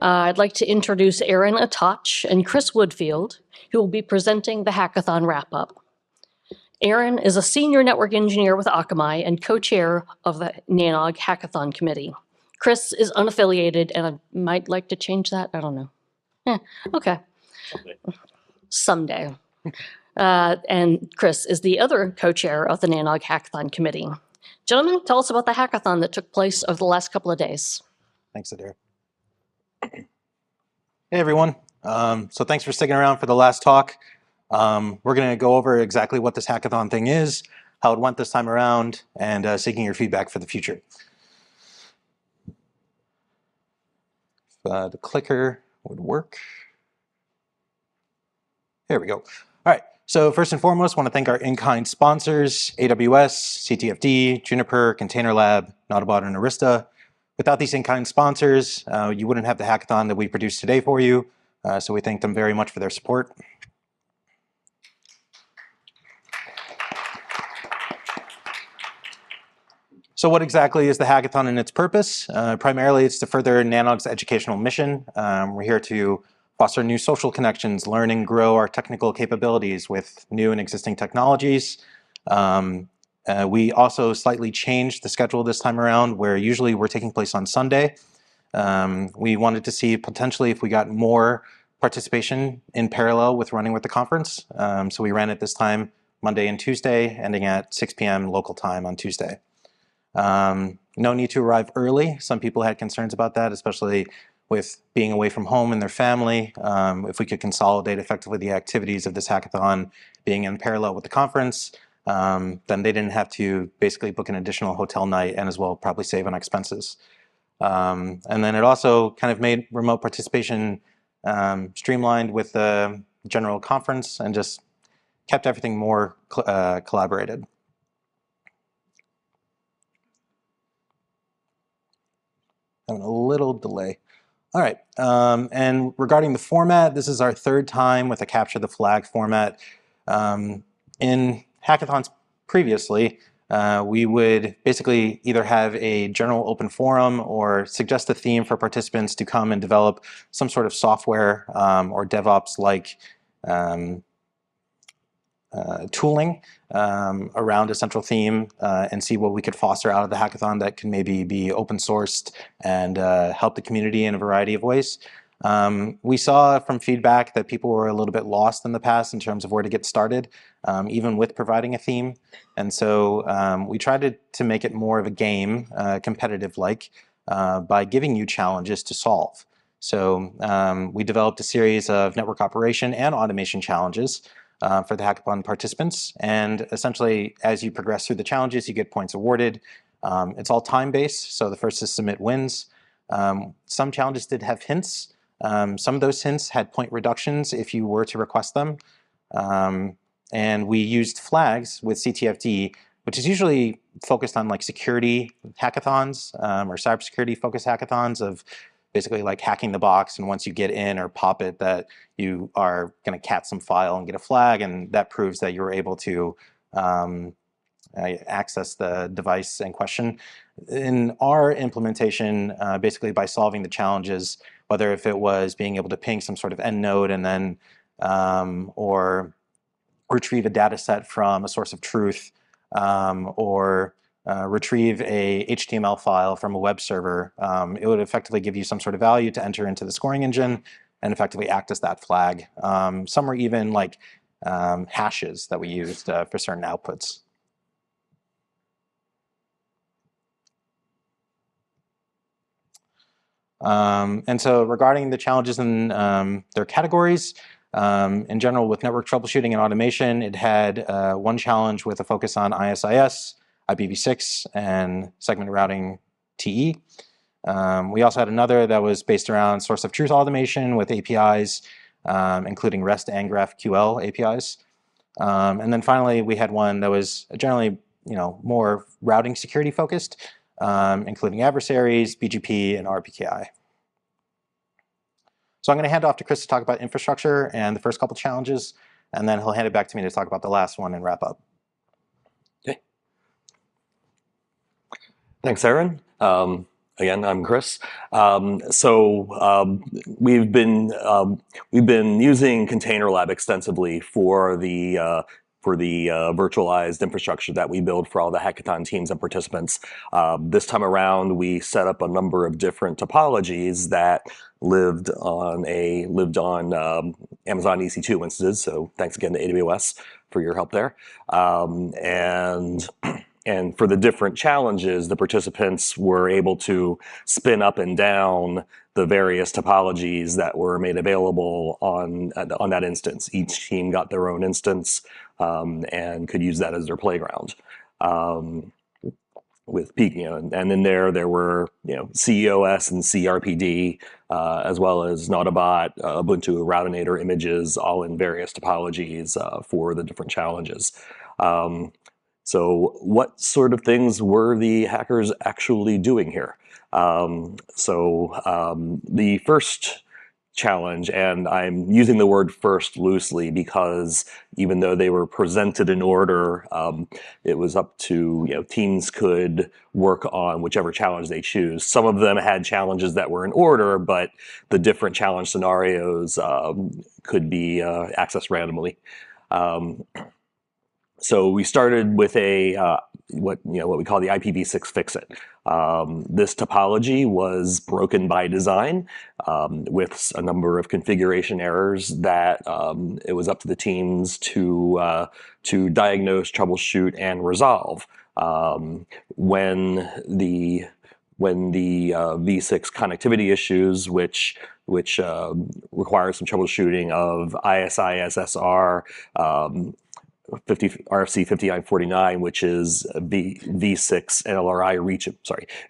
I'd like to introduce Aaron Atac and Chris Woodfield, who will be presenting the Hackathon Wrap-up. Aaron is a senior network engineer with Akamai and co-chair of the NANOG Hackathon Committee. Chris is unaffiliated, and I might like to change that. I don't know. Okay. Someday. And Chris is the other co-chair of the NANOG Hackathon Committee. Gentlemen, tell us about the hackathon that took place over the last couple of days. Thanks, Adair. Hey, everyone. So thanks for sticking around for the last talk. We're going to go over exactly what this hackathon thing is, how it went this time around, and seeking your feedback for the future. If the clicker would work. There we go. All right. So first and foremost, I want to thank our in-kind sponsors, AWS, CTFD, Juniper, Container Lab, Nautilbot, and Arista. Without these in-kind sponsors, you wouldn't have the hackathon that we produced today for you. So we thank them very much for their support. So what exactly is the hackathon and its purpose? Primarily, it's to further NANOG's educational mission. We're here to foster new social connections, learn and grow our technical capabilities with new and existing technologies. We also slightly changed the schedule this time around, where usually we're taking place on Sunday. We wanted to see potentially if we got more participation in parallel with running with the conference. So we ran it this time Monday and Tuesday, ending at 6 p.m. local time on Tuesday. No need to arrive early. Some people had concerns about that, especially with being away from home and their family. If we could consolidate effectively the activities of this hackathon being in parallel with the conference, then they didn't have to basically book an additional hotel night and as well probably save on expenses. And then it also kind of made remote participation streamlined with the general conference and just kept everything more collaborated. Having a little delay. All right, and regarding the format, this is our third time with a capture the flag format. In hackathons previously, we would basically either have a general open forum or suggest a theme for participants to come and develop some sort of software or DevOps-like tooling around a central theme and see what we could foster out of the hackathon that can maybe be open sourced and help the community in a variety of ways. We saw from feedback that people were a little bit lost in the past in terms of where to get started, even with providing a theme. And so we tried to make it more of a game, competitive-like, by giving you challenges to solve. So we developed a series of network operation and automation challenges for the hackathon participants. And essentially, as you progress through the challenges, you get points awarded. It's all time-based, so the first to submit wins. Some challenges did have hints. Some of those hints had point reductions if you were to request them. And we used flags with CTFD, which is usually focused on like security hackathons or cybersecurity focused hackathons of basically like hacking the box, and once you get in or pop it, that you are going to cat some file and get a flag, and that proves that you were able to access the device in question. In our implementation, basically by solving the challenges, whether if it was being able to ping some sort of end node and then or retrieve a data set from a source of truth, or retrieve a HTML file from a web server, it would effectively give you some sort of value to enter into the scoring engine and effectively act as that flag. Some were even like hashes that we used for certain outputs. And so regarding the challenges in their categories, in general with network troubleshooting and automation, it had one challenge with a focus on ISIS, IPv6, and segment routing TE. We also had another that was based around source of truth automation with APIs, including REST and GraphQL APIs. And then finally, we had one that was generally, more routing security focused, including adversaries, BGP, and RPKI. So I'm going to hand off to Chris to talk about infrastructure and the first couple challenges, and then he'll hand it back to me to talk about the last one and wrap up. Okay. Thanks, Aaron. Again, I'm Chris. We've been using Container Lab extensively for the virtualized infrastructure that we build for all the hackathon teams and participants. This time around, we set up a number of different topologies that lived on Amazon EC2 instances. So thanks again to AWS for your help there. And for the different challenges, the participants were able to spin up and down the various topologies that were made available on that instance. Each team got their own instance and could use that as their playground. With peak, and in there were CEOS and CRPD, as well as Nautabot, Ubuntu, Routinator images, all in various topologies for the different challenges. So what sort of things were the hackers actually doing here? The first challenge, and I'm using the word first loosely because even though they were presented in order, it was up to, teams could work on whichever challenge they choose. Some of them had challenges that were in order, but the different challenge scenarios could be accessed randomly. So we started with what we call the IPv6 fix-it. This topology was broken by design with a number of configuration errors that it was up to the teams to diagnose, troubleshoot, and resolve. When the V6 connectivity issues, which requires some troubleshooting of ISI-SSR, RFC 5949, which is V6 NLRI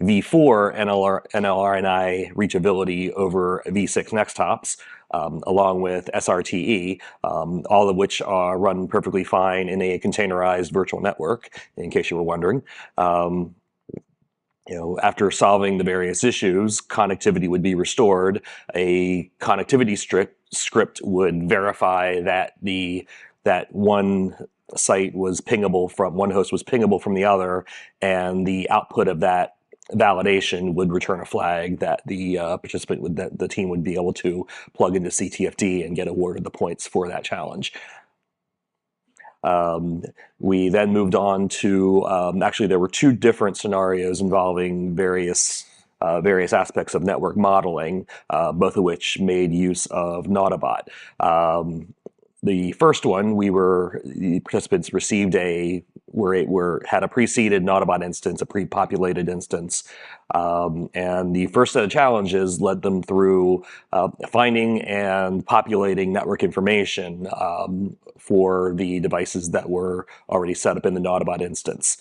V4 NLRNI reachability over V6 Nexthops, along with SRTE, all of which are run perfectly fine in a containerized virtual network, in case you were wondering. After solving the various issues, connectivity would be restored. A connectivity script would verify that one site was pingable from one host was pingable from the other, and the output of that validation would return a flag that the the team would be able to plug into CTFD and get awarded the points for that challenge. We then moved on to actually there were two different scenarios involving various aspects of network modeling, both of which made use of Nautabot. The first one, the participants received had a preceded Nautabot instance, a pre-populated instance, and the first set of challenges led them through finding and populating network information for the devices that were already set up in the Nautabot instance.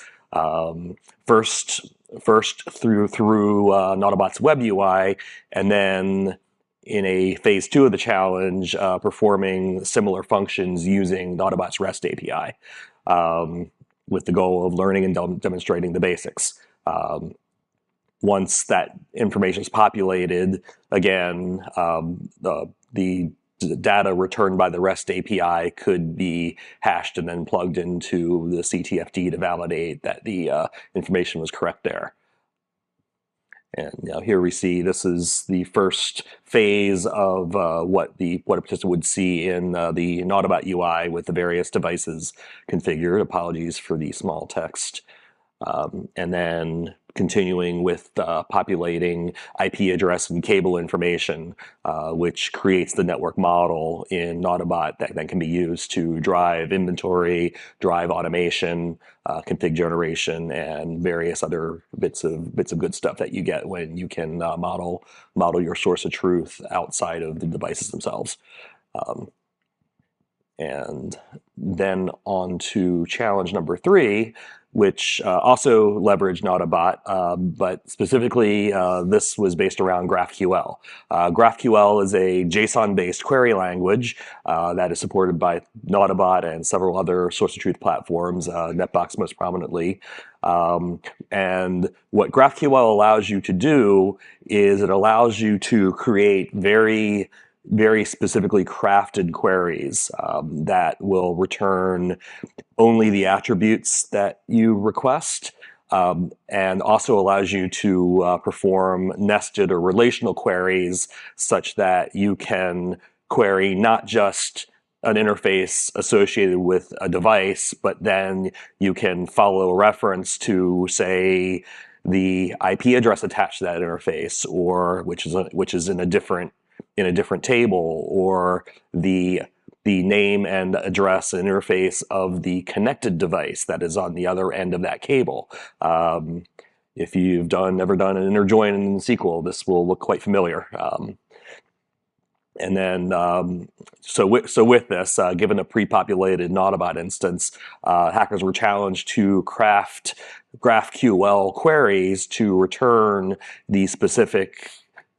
First through Nautabot's web UI, and then in a phase 2 of the challenge, performing similar functions using Nautabot's REST API, with the goal of learning and demonstrating the basics. Once that information is populated, again, the data returned by the REST API could be hashed and then plugged into the CTFD to validate that the information was correct there. And here we see this is the first phase of what a participant would see in the Nautabot UI with the various devices configured. Apologies for the small text. And then continuing with populating IP address and cable information, which creates the network model in Nautabot that then can be used to drive inventory, drive automation, config generation, and various other bits of good stuff that you get when you can model your source of truth outside of the devices themselves. And then on to challenge number 3, which also leveraged Nautabot, but specifically this was based around GraphQL. GraphQL is a JSON-based query language that is supported by Nautabot and several other source of truth platforms, Netbox most prominently. And what GraphQL allows you to do is it allows you to create very specifically crafted queries that will return only the attributes that you request, and also allows you to perform nested or relational queries such that you can query not just an interface associated with a device, but then you can follow a reference to, say, the IP address attached to that interface, or which is in a different table, or the name and address and interface of the connected device that is on the other end of that cable. If you've ever done an inner join in SQL, this will look quite familiar. And then, so with this, given a pre-populated Naudibot instance, hackers were challenged to craft GraphQL queries to return the specific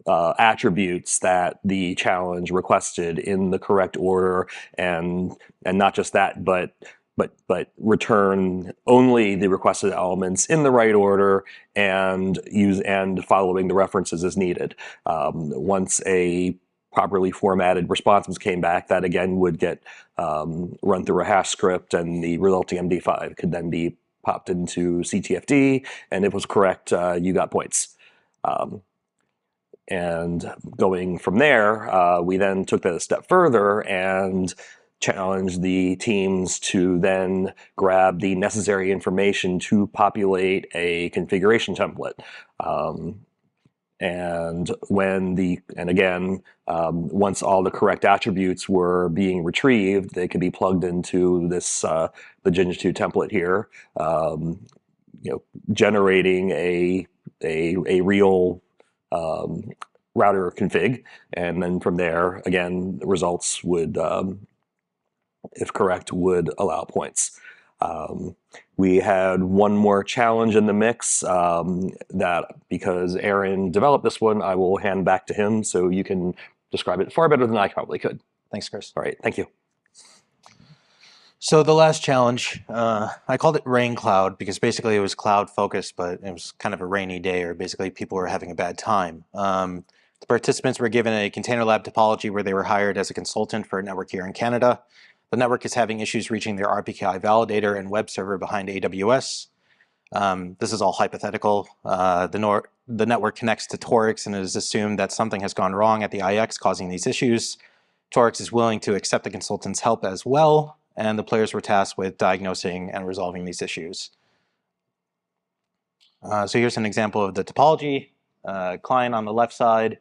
attributes that the challenge requested in the correct order, and not just that, but return only the requested elements in the right order and following the references as needed. Once a properly formatted responses came back, that again would get run through a hash script, and the resulting MD5 could then be popped into CTFD, and if it was correct, you got points. And going from there, we then took that a step further and challenged the teams to then grab the necessary information to populate a configuration template. Once all the correct attributes were being retrieved, they could be plugged into this the Ginge 2 template here, generating a real router config, and then from there, again, the results would, if correct, would allow points. We had one more challenge in the mix that, because Aaron developed this one, I will hand back to him so you can describe it far better than I probably could. Thanks, Chris. All right, thank you. So the last challenge, I called it Rain Cloud because basically it was cloud focused, but it was kind of a rainy day, or basically people were having a bad time. The participants were given a container lab topology where they were hired as a consultant for a network here in Canada. The network is having issues reaching their RPKI validator and web server behind AWS. This is all hypothetical. The network connects to Torix, and it is assumed that something has gone wrong at the IX causing these issues. Torix is willing to accept the consultant's help as well, and the players were tasked with diagnosing and resolving these issues. So here's an example of the topology. Client on the left side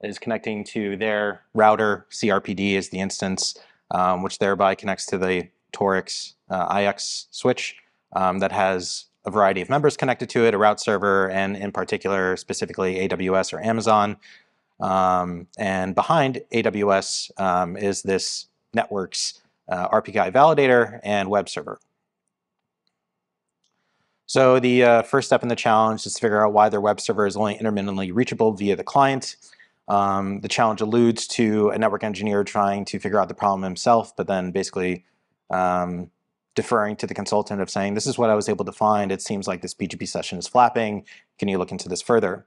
is connecting to their router. CRPD is the instance, which thereby connects to the Torix IX switch that has a variety of members connected to it, a route server, and in particular, specifically AWS or Amazon. And behind AWS is this network's RPKI validator and web server. So the first step in the challenge is to figure out why their web server is only intermittently reachable via the client. The challenge alludes to a network engineer trying to figure out the problem himself, but then basically deferring to the consultant of saying, this is what I was able to find. It seems like this BGP session is flapping. Can you look into this further?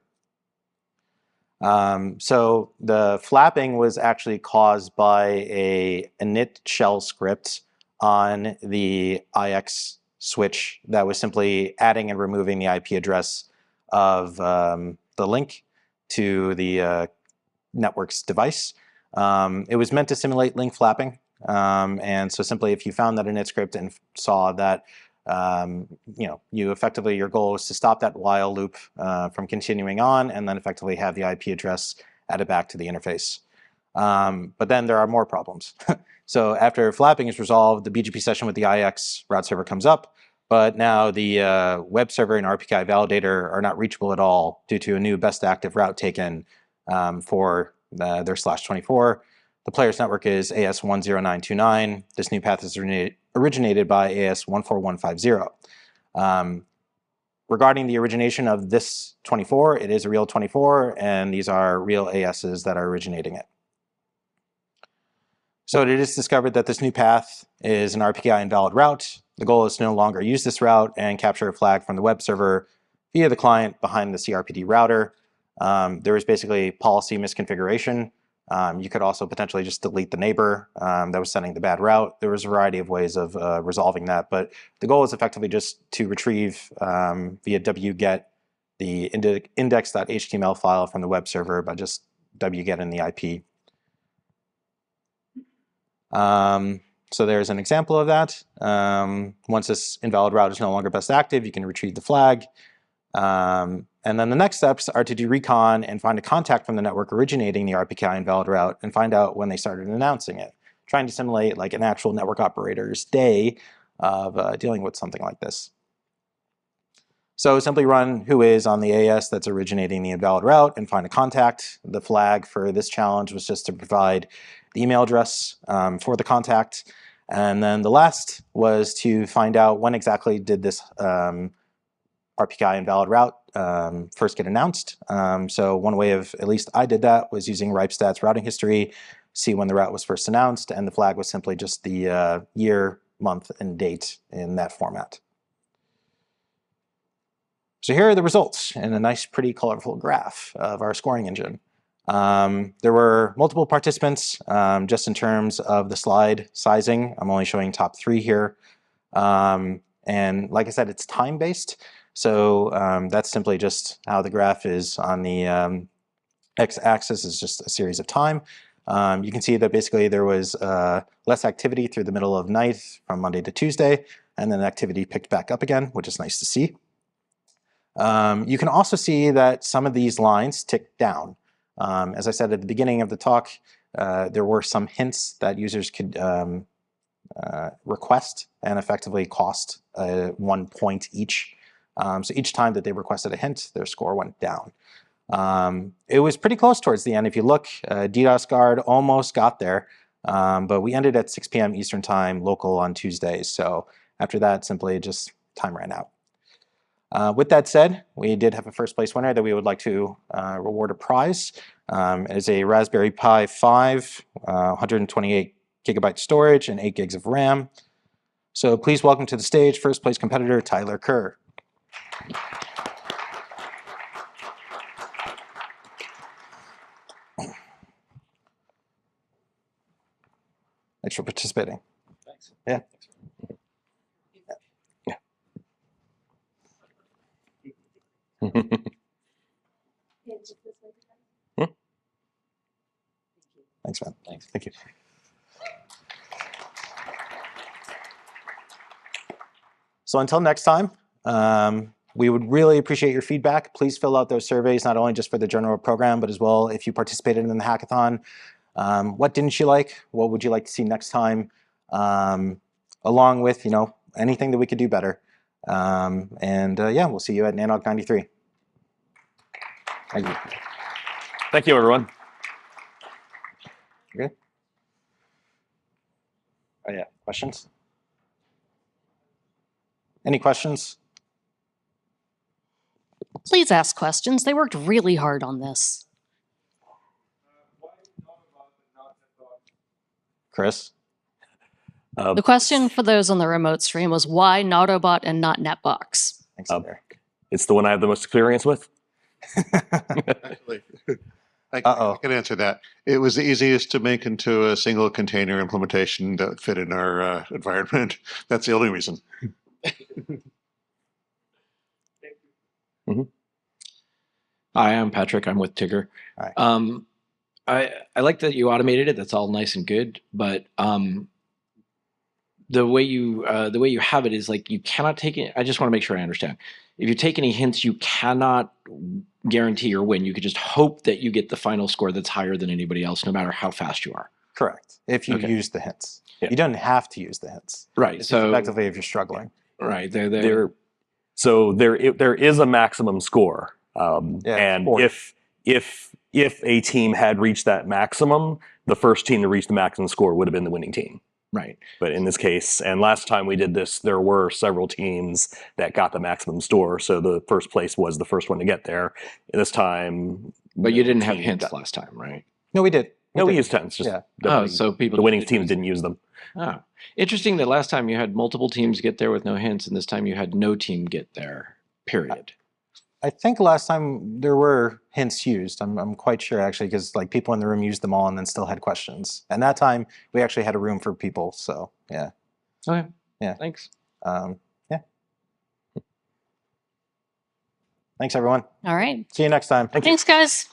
So the flapping was actually caused by a init shell script on the IX switch that was simply adding and removing the IP address of the link to the network's device. It was meant to simulate link flapping. And so simply if you found that init script and saw that your goal is to stop that while loop from continuing on, and then effectively have the IP address added back to the interface. But then there are more problems. So after flapping is resolved, the BGP session with the IX route server comes up, but now the web server and RPKI validator are not reachable at all due to a new best active route taken for their /24. The player's network is AS10929. This new path is originated by AS14150. Regarding the origination of this 24, it is a real 24, and these are real ASs that are originating it. So it is discovered that this new path is an RPKI invalid route. The goal is to no longer use this route and capture a flag from the web server via the client behind the CRPD router. There is basically policy misconfiguration. You could also potentially just delete the neighbor that was sending the bad route. There was a variety of ways of resolving that, but the goal is effectively just to retrieve via wget the index.html file from the web server by just wgetting the IP. So there's an example of that. Once this invalid route is no longer best active, you can retrieve the flag. And then the next steps are to do recon and find a contact from the network originating the RPKI invalid route and find out when they started announcing it, trying to simulate like an actual network operator's day of dealing with something like this. So simply run whois on the AS that's originating the invalid route and find a contact. The flag for this challenge was just to provide the email address for the contact. And then the last was to find out when exactly did this RPKI invalid route first get announced. So one way of, at least I did that, was using RipeStats routing history, see when the route was first announced, and the flag was simply just the year, month, and date in that format. So here are the results in a nice, pretty colorful graph of our scoring engine. There were multiple participants just in terms of the slide sizing. I'm only showing top 3 here. And like I said, it's time-based. So that's simply just how the graph is on the x-axis is just a series of time. You can see that basically there was less activity through the middle of night from Monday to Tuesday, and then activity picked back up again, which is nice to see. You can also see that some of these lines ticked down. As I said at the beginning of the talk, there were some hints that users could request and effectively cost 1 point each. So each time that they requested a hint, their score went down. It was pretty close towards the end. If you look, DDoS Guard almost got there, but we ended at 6 p.m. Eastern Time local on Tuesdays. So after that, simply just time ran out. With that said, we did have a first place winner that we would like to reward a prize. It is a Raspberry Pi 5, 128 gigabyte storage and 8 gigs of RAM. So please welcome to the stage first place competitor Tyler Kerr. Thanks for participating. Thanks. Yeah. Thanks, man. Thanks. Thank you. So until next time, we would really appreciate your feedback. Please fill out those surveys, not only just for the general program, but as well if you participated in the hackathon. What didn't you like? What would you like to see next time? Along with, anything that we could do better. Yeah, we'll see you at Nanog 93. Thank you. Thank you, everyone. Good. Oh yeah, questions? Any questions? Please ask questions. They worked really hard on this. Chris? The question for those on the remote stream was why Nautobot and not Netbox? Thanks, there. It's the one I have the most experience with. Actually, I can answer that. It was the easiest to make into a single container implementation that fit in our environment. That's the only reason. Mm-hmm. Hi, I'm Patrick. I'm with Tigger. Hi. I like that you automated it. That's all nice and good, but the way you have it is like you cannot take it. I just want to make sure I understand. If you take any hints, you cannot guarantee your win. You could just hope that you get the final score that's higher than anybody else, no matter how fast you are. Correct. If you use the hints. Yeah. You don't have to use the hints. Right. It's so effectively if you're struggling. Right. So there is a maximum score. And if a team had reached that maximum, the first team to reach the maximum score would have been the winning team. Right. But in this case, and last time we did this, there were several teams that got the maximum score. So the first place was the first one to get there. This time, but you didn't have hints last time, right? No, we did. We used hints. Just so the winning teams didn't use them. Oh, interesting that last time you had multiple teams get there with no hints, and this time you had no team get there. Period. I think last time there were hints used. I'm quite sure actually, because like people in the room used them all and then still had questions. And that time we actually had a room for people. So yeah. Okay. Yeah. Thanks. Yeah. Thanks everyone. All right. See you next time. Thanks, guys.